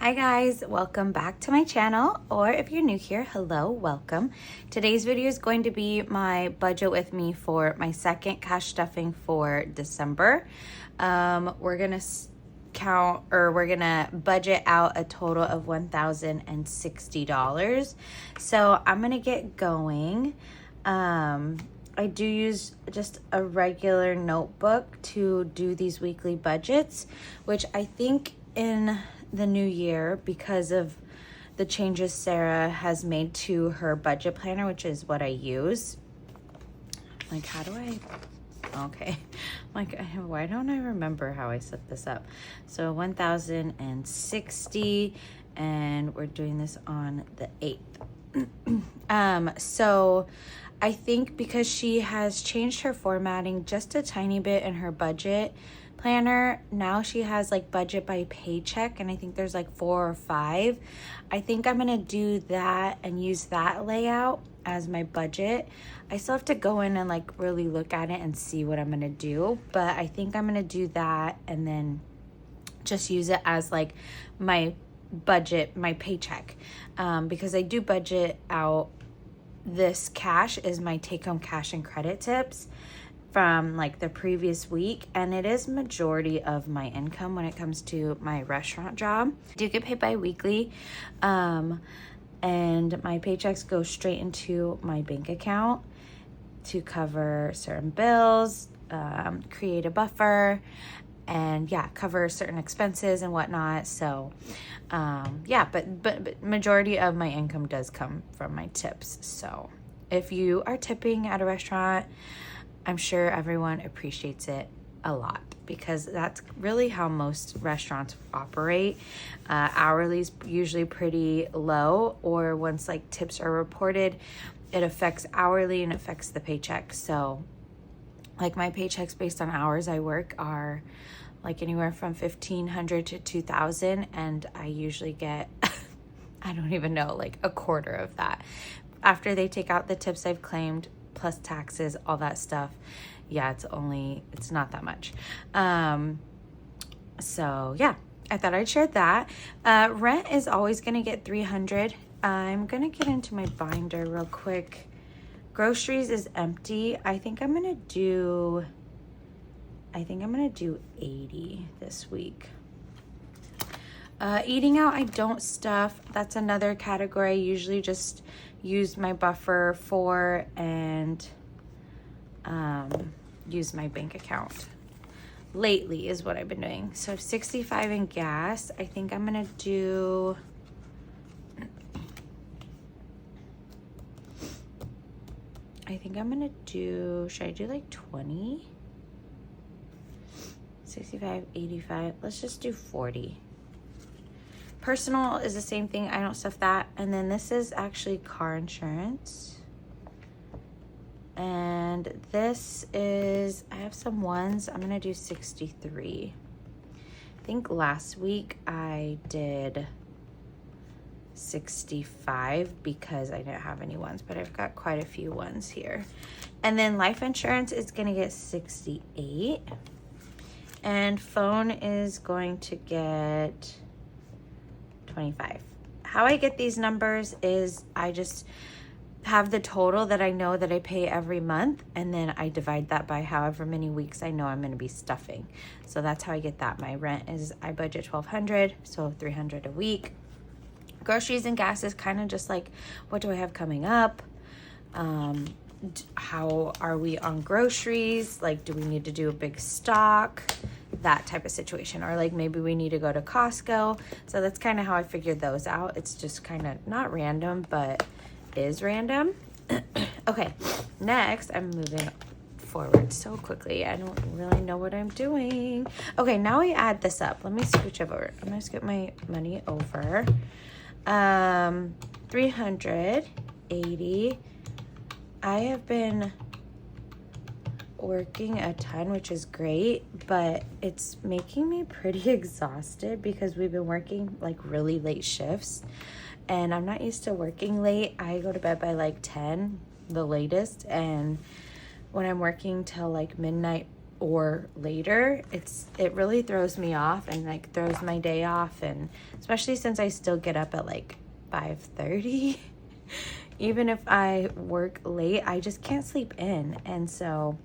Hi guys, welcome back to my channel, or if you're new here, hello, welcome. Today's video is going to be my budget with me for my second cash stuffing for December. We're gonna budget out a total of $1,060. So I'm gonna get going. I do use just a regular notebook to do these weekly budgets, which I think in the new year, because of the changes Sarah has made to her budget planner, which is what I use. Like, how do I, okay. Like, why don't I remember how I set this up? So 1,060, and we're doing this on the 8th. So I think because she has changed her formatting just a tiny bit in her budget planner, now she has like budget by paycheck, and I think there's like 4 or 5. I think I'm gonna do that and use that layout as my budget. I still have to go in and like really look at it and see what I'm gonna do, but I think I'm gonna do that and then just use it as like my budget, my paycheck, because I do budget out this cash is my take-home cash and credit tips from like the previous week, and it is majority of my income when it comes to my restaurant job. I do get paid bi-weekly, and my paychecks go straight into my bank account to cover certain bills, create a buffer, and yeah, cover certain expenses and whatnot. So yeah, but majority of my income does come from my tips. So if you are tipping at a restaurant, I'm sure everyone appreciates it a lot, because that's really how most restaurants operate. Hourly is usually pretty low, or once like tips are reported, it affects hourly and affects the paycheck. So like my paychecks based on hours I work are like anywhere from $1,500 to $2,000, and I usually get I don't even know, like a quarter of that after they take out the tips I've claimed plus taxes, all that stuff. Yeah, it's not that much. So yeah, I thought I'd share that. Rent is always gonna get $300. I'm gonna get into my binder real quick. Groceries is empty. I think I'm gonna do 80 this week. Eating out, I don't stuff. That's another category I usually just use my buffer for, and use my bank account. Lately is what I've been doing. So 65 in gas. I think I'm gonna do should I do like 20? 65, 85, let's just do 40. Personal is the same thing, I don't stuff that. And then this is actually car insurance. And this is, I have some ones, I'm gonna do 63. I think last week I did 65 because I didn't have any ones, but I've got quite a few ones here. And then life insurance is gonna get 68. And phone is going to get 25. How I get these numbers is I just have the total that I know that I pay every month, and then I divide that by however many weeks I know I'm going to be stuffing. So that's how I get that. My rent is, I budget $1,200, so $300 a week. Groceries and gas is kind of just like, what do I have coming up? How are we on groceries? Like, do we need to do a big stock? That type of situation. Or like maybe we need to go to Costco. So that's kind of how I figured those out. It's just kind of not random, but is random. Okay, next I'm moving forward so quickly. I don't really know what I'm doing. Okay, now we add this up. Let me switch over. I'm gonna get my money over. 380. I have been working a ton, which is great, but it's making me pretty exhausted because we've been working like really late shifts, and I'm not used to working late. I go to bed by like 10, the latest, and when I'm working till like midnight or later, it really throws me off and like throws my day off, and especially since I still get up at like 5:30. Even if I work late, I just can't sleep in. And so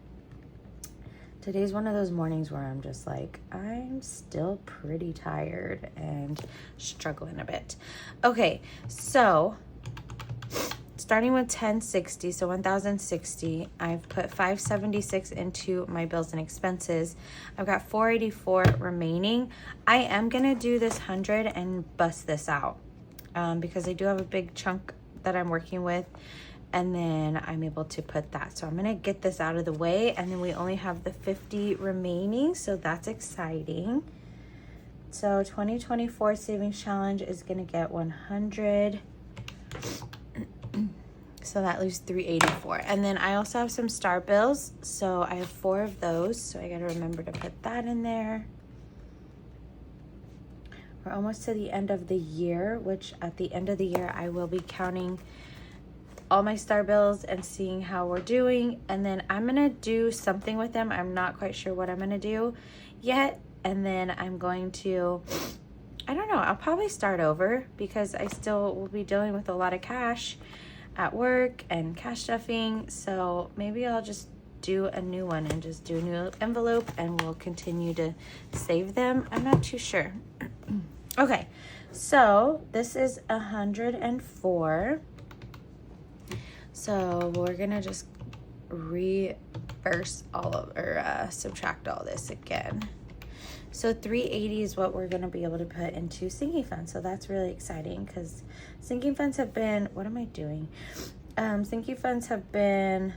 today's one of those mornings where I'm just like, I'm still pretty tired and struggling a bit. Okay, so starting with 1060, so 1060, I've put 576 into my bills and expenses. I've got 484 remaining. I am gonna do this 100 and bust this out because I do have a big chunk that I'm working with, and then I'm able to put that. So I'm gonna get this out of the way, and then we only have the 50 remaining, so that's exciting. So 2024 savings challenge is gonna get 100. So that leaves 384. And then I also have some star bills. So I have 4 of those. So I got to remember to put that in there. We're almost to the end of the year, which at the end of the year, I will be counting all my star bills and seeing how we're doing. And then I'm going to do something with them. I'm not quite sure what I'm going to do yet. And then I'm going to, I don't know, I'll probably start over because I still will be dealing with a lot of cash at work and cash stuffing. So maybe I'll just do a new one and just do a new envelope and we'll continue to save them. I'm not too sure. Okay, so this is 104. So we're gonna just reverse all of, or subtract all this again. So 380 is what we're going to be able to put into sinking funds. So that's really exciting because sinking funds have been, what am I doing? Sinking funds have been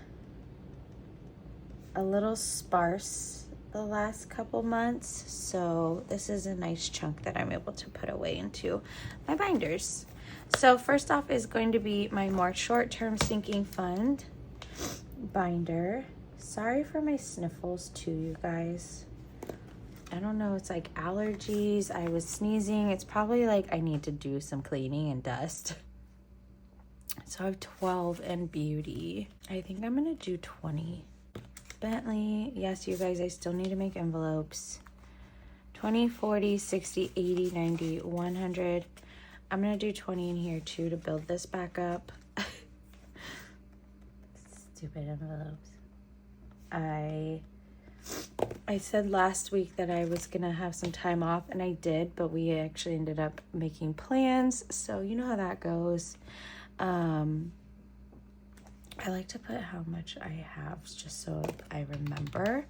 a little sparse the last couple months. So this is a nice chunk that I'm able to put away into my binders. So first off is going to be my more short-term sinking fund binder. Sorry for my sniffles too, you guys. I don't know, it's like allergies. I was sneezing. It's probably like I need to do some cleaning and dust. So I have 12 in beauty. I think I'm gonna do 20. Bentley, yes, you guys, I still need to make envelopes. 20, 40, 60, 80, 90, 100. I'm gonna do 20 in here too to build this back up. Stupid envelopes. I said last week that I was gonna have some time off, and I did, but we actually ended up making plans, so you know how that goes. I like to put how much I have just so I remember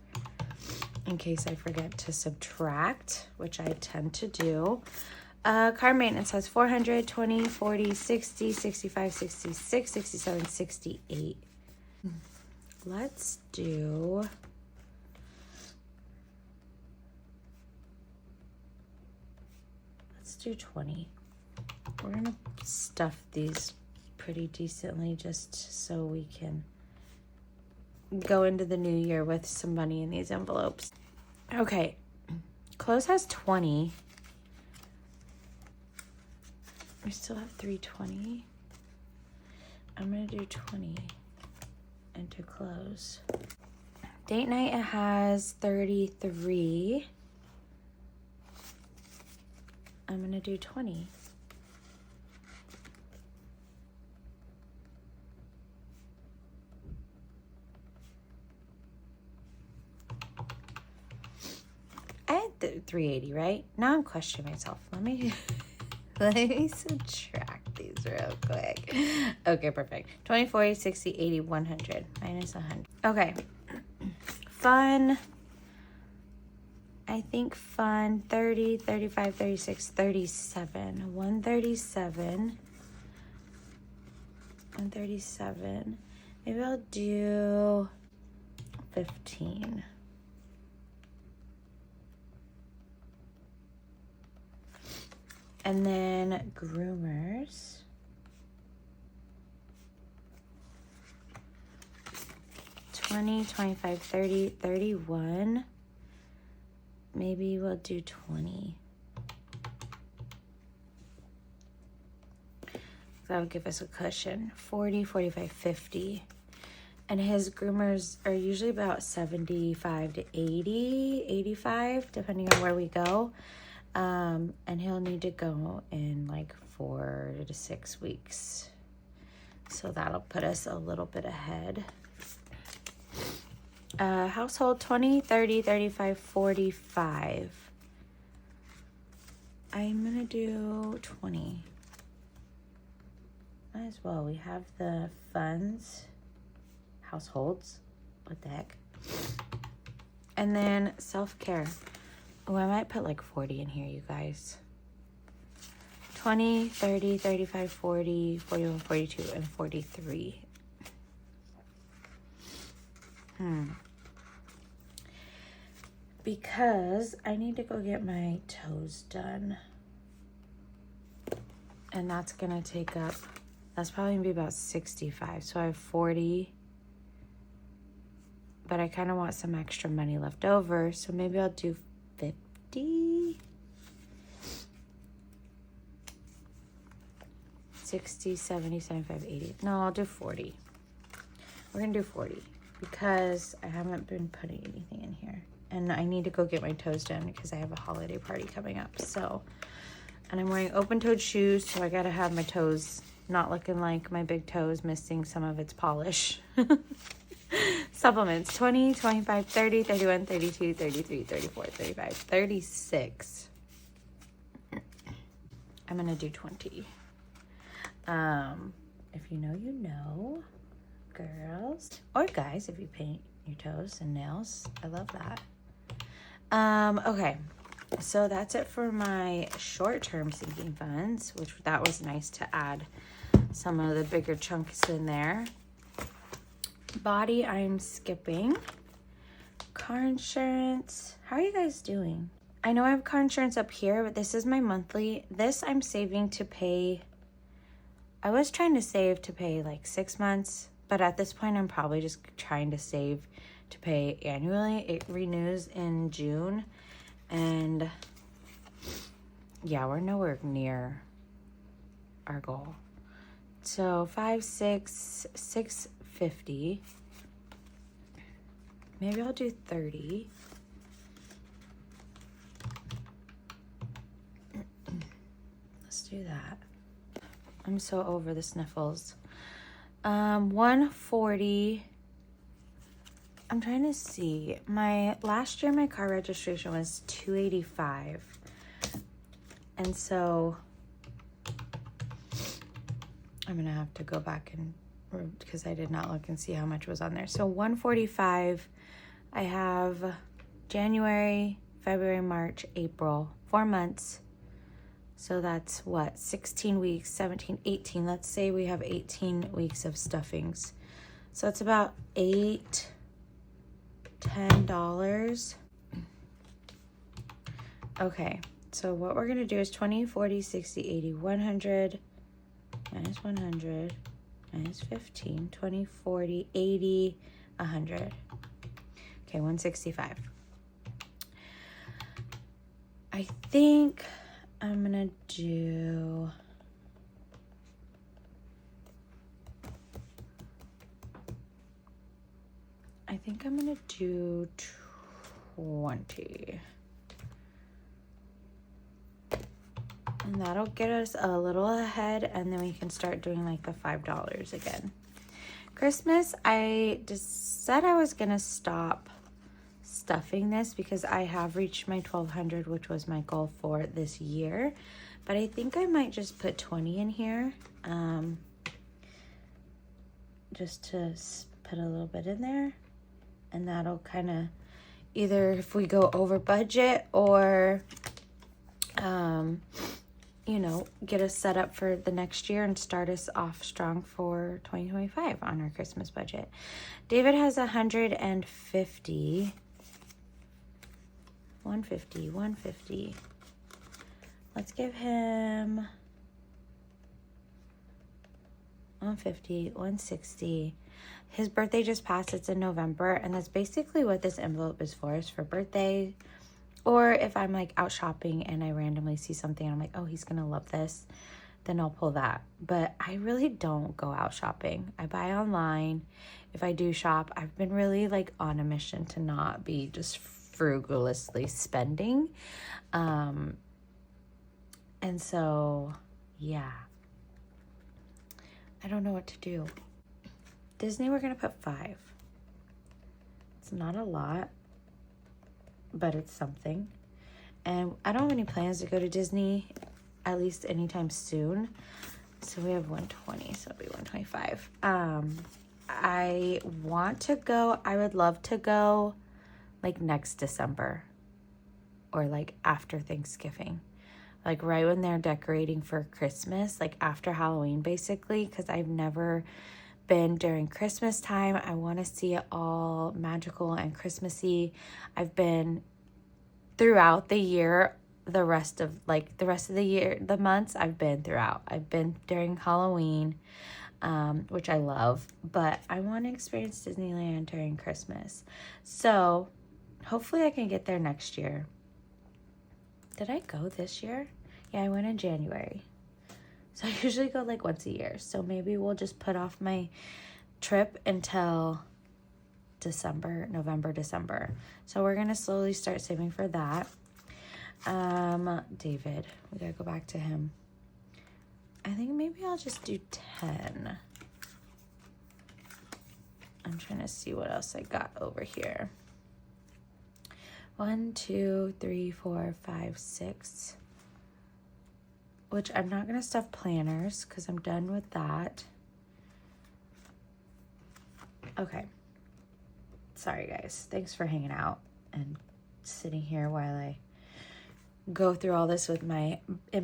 in case I forget to subtract, which I tend to do. Car maintenance has 400, 20, 40, 60, 65, 66, 67, 68. Let's do... Let's do 20. We're gonna stuff these pretty decently just so we can go into the new year with some money in these envelopes. Okay, clothes has 20. We still have 320. I'm gonna do 20 into clothes. Date night, it has 33. I'm gonna do 20. I had 380, right? Now I'm questioning myself. Let me subtract these real quick. Okay, perfect. 20, 40, 60, 80, 100. Minus 100. Okay. Fun. I think fun, 30, 35, 36, 37. 137. 137. Maybe I'll do 15. And then groomers. $20, $25, $30, $31. Maybe we'll do 20. That would give us a cushion. 40, 45, 50. And his groomers are usually about 75 to 80, 85, depending on where we go. And he'll need to go in like 4 to 6 weeks. So that'll put us a little bit ahead. Household 20, 30, 35, 45. I'm gonna do 20. Might as well. We have the funds, households. What the heck? And then self-care. Oh, I might put like 40 in here, you guys. 20, 30, 35, 40, 41, 42, and 43. Because I need to go get my toes done. And that's gonna take up, that's probably gonna be about 65. So I have 40. But I kind of want some extra money left over. So maybe I'll do 50. 60, 70, 75, 80. No, I'll do 40. We're gonna do 40 because I haven't been putting anything in here. And I need to go get my toes done because I have a holiday party coming up. So, and I'm wearing open-toed shoes, so I gotta have my toes not looking like my big toes missing some of its polish. Supplements, 20, 25, 30, 31, 32, 33, 34, 35, 36. I'm gonna do 20. If you know, you know, girls or guys, if you paint your toes and nails, I love that. Okay, so that's it for my short-term sinking funds, which that was nice to add some of the bigger chunks in there. Body, I'm skipping. Car insurance, how are you guys doing? I know I have car insurance up here, but this is my monthly. This I'm saving to pay. I was trying to save to pay like 6 months, but at this point I'm probably just trying to save to pay annually. It renews in June, and yeah, we're nowhere near our goal. So 650. Maybe I'll do 30. Let's do that. I'm so over the sniffles. 140. I'm trying to see. Last year my car registration was 285. And so I'm gonna have to go back and, because I did not look and see how much was on there. So 145. I have January, February, March, April, 4 months. So that's what, 16 weeks, 17, 18. Let's say we have 18 weeks of stuffings. So it's about $10. Okay, so what we're gonna do is 20, 40, 60, 80, 100, minus 100, minus 15, 20, 40, 80, 100. Okay, 165. I think I'm gonna do, I think I'm gonna do 20. And that'll get us a little ahead, and then we can start doing like the $5 again. Christmas, I just said I was gonna stop stuffing this because I have reached my 1,200, which was my goal for this year. But I think I might just put 20 in here, just to put a little bit in there. And that'll kind of, either if we go over budget or, you know, get us set up for the next year and start us off strong for 2025 on our Christmas budget. David has 150. 150. Let's give him 150, 160. His birthday just passed. It's in November, and that's basically what this envelope is for, is for birthday. Or if I'm like out shopping and I randomly see something and I'm like, oh, he's gonna love this, then I'll pull that. But I really don't go out shopping. I buy online. If I do shop, I've been really like on a mission to not be just frugalously spending. And so, yeah. I don't know what to do. Disney, we're going to put 5. It's not a lot, but it's something. And I don't have any plans to go to Disney, at least anytime soon. So we have 120, so it'll be 125. I want to go, I would love to go like next December or like after Thanksgiving. Like right when they're decorating for Christmas, like after Halloween basically, because I've never been during Christmas time. I want to see it all magical and Christmassy. I've been throughout the year, the rest of the year, the months I've been throughout. I've been during Halloween, which I love, but I want to experience Disneyland during Christmas. So hopefully I can get there next year. Did I go this year? Yeah, I went in January. So I usually go like once a year. So maybe we'll just put off my trip until November, December. So we're going to slowly start saving for that. David, we got to go back to him. I think maybe I'll just do 10. I'm trying to see what else I got over here. 1, 2, 3, 4, 5, 6. Which I'm not going to stuff planners because I'm done with that. Okay. Sorry, guys. Thanks for hanging out and sitting here while I go through all this in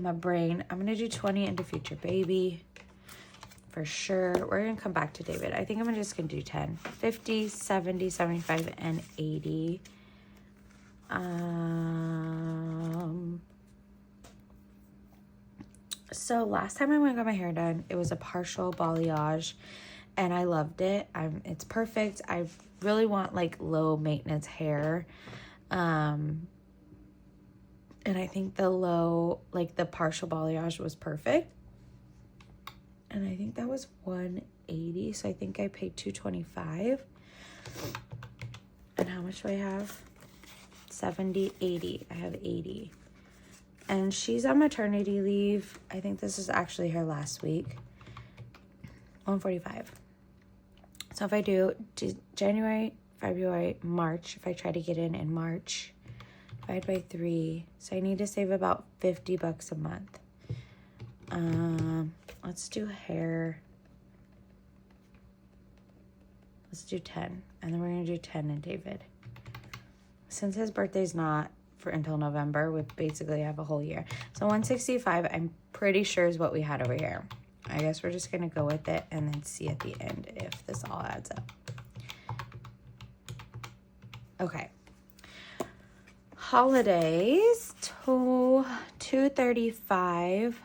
my brain. I'm going to do 20 into future baby. For sure. We're going to come back to David. I think I'm just going to do 10. 50, 70, 75, and 80. So last time I went and got my hair done, it was a partial balayage and I loved it. It's perfect. I really want like low maintenance hair. And I think the partial balayage was perfect. And I think that was 180. So I think I paid $225. And how much do I have? 70, 80. I have 80. And she's on maternity leave. I think this is actually her last week. 145. So if I do January, February, March, if I try to get in March, divide by 3. So I need to save about $50 a month. Let's do hair. Let's do 10. And then we're going to do 10 in David. Since his birthday's not until November, we basically have a whole year. So 165, I'm pretty sure is what we had over here. I guess we're just going to go with it and then see at the end if this all adds up. Okay. Holidays, 235.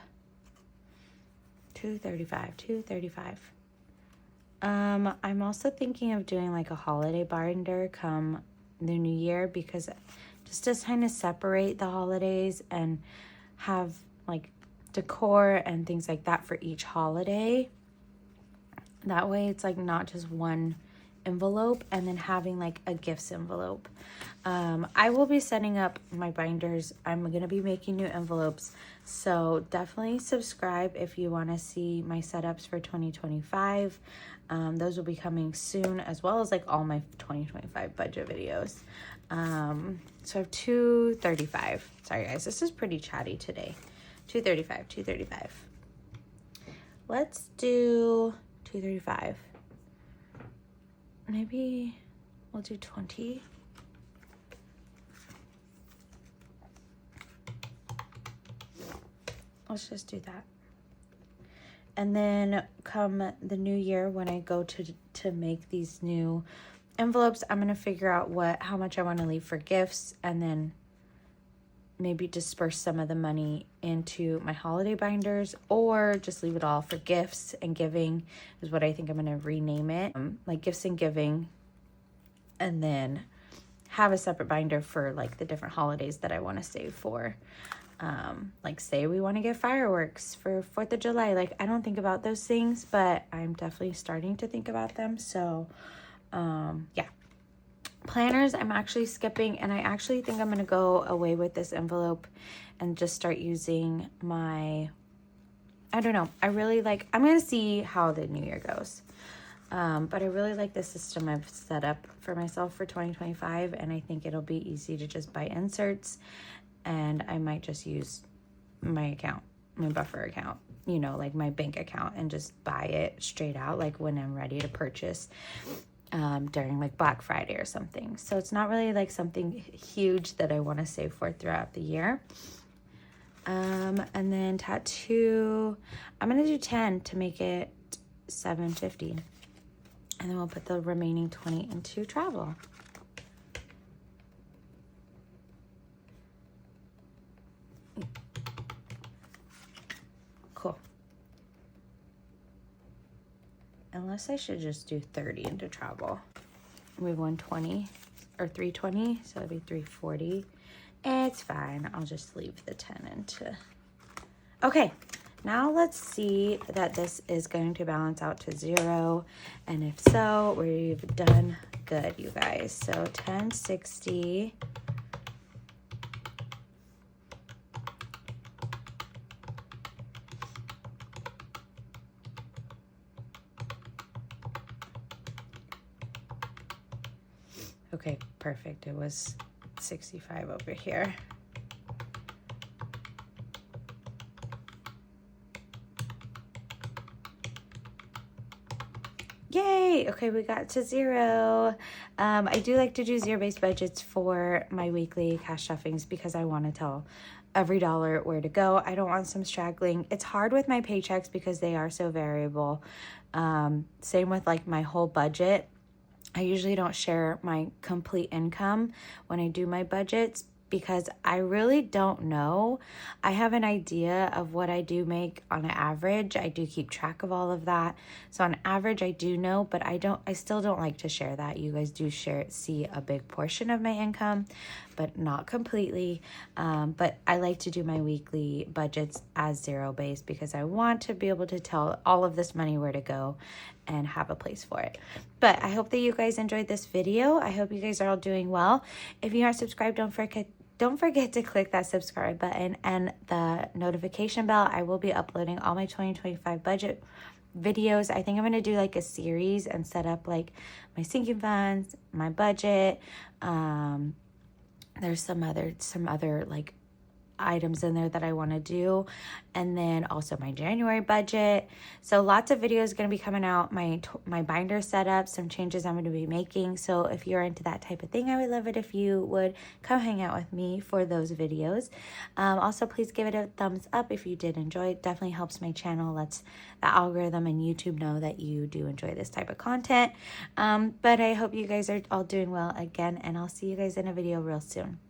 I'm also thinking of doing like a holiday binder come the new year, because just to kind of separate the holidays and have like decor and things like that for each holiday. That way it's like not just one envelope and then having like a gifts envelope. I will be setting up my binders. I'm going to be making new envelopes. So definitely subscribe if you want to see my setups for 2025. Those will be coming soon, as well as like all my 2025 budget videos. So I have 235. Sorry guys, this is pretty chatty today. 235. Let's do 235. Maybe we'll do 20. Let's just do that. And then come the new year, when I go to make these new envelopes, I'm going to figure out how much I want to leave for gifts, and then maybe disperse some of the money into my holiday binders, or just leave it all for gifts and giving is what I think I'm going to rename it. Like gifts and giving, and then have a separate binder for like the different holidays that I want to save for. Like say we want to get fireworks for 4th of July. Like I don't think about those things, but I'm definitely starting to think about them. So yeah. Planners, I'm actually skipping, and I actually think I'm going to go away with this envelope and just start using my, I don't know. I really like, I'm going to see how the new year goes. But I really like the system I've set up for myself for 2025, and I think it'll be easy to just buy inserts, and I might just use my account, my buffer account, you know, like my bank account, and just buy it straight out, like when I'm ready to purchase during like Black Friday or something. So it's not really like something huge that I want to save for throughout the year. And then tattoo, I'm going to do 10 to make it $750. And then we'll put the remaining 20 into travel. Cool. Unless I should just do 30 into travel. We have 120 or 320, so it'd be 340. It's fine. I'll just leave the 10 into. Okay, now let's see that this is going to balance out to 0. And if so, we've done good, you guys. So 1060. Okay, perfect. It was 65 over here. Yay! Okay, we got to 0. I do like to do zero-based budgets for my weekly cash stuffings because I want to tell every dollar where to go. I don't want some straggling. It's hard with my paychecks because they are so variable. Same with like my whole budget. I usually don't share my complete income when I do my budgets because I really don't know. I have an idea of what I do make on an average. I do keep track of all of that. So on average I do know, but I still don't like to share that. You guys do see a big portion of my income, but not completely. But I like to do my weekly budgets as zero-based because I want to be able to tell all of this money where to go and have a place for it. But I hope that you guys enjoyed this video. I hope you guys are all doing well. If you aren't subscribed, don't forget to click that subscribe button and the notification bell. I will be uploading all my 2025 budget videos. I think I'm going to do like a series and set up like my sinking funds, my budget. There's some other like items in there that I want to do, and then also my January budget. So lots of videos going to be coming out, my binder setup, some changes I'm going to be making. So if you're into that type of thing, I would love it if you would come hang out with me for those videos. Also, please give it a thumbs up if you did enjoy it. Definitely helps my channel, lets the algorithm and YouTube know that you do enjoy this type of content. But I hope you guys are all doing well again, and I'll see you guys in a video real soon.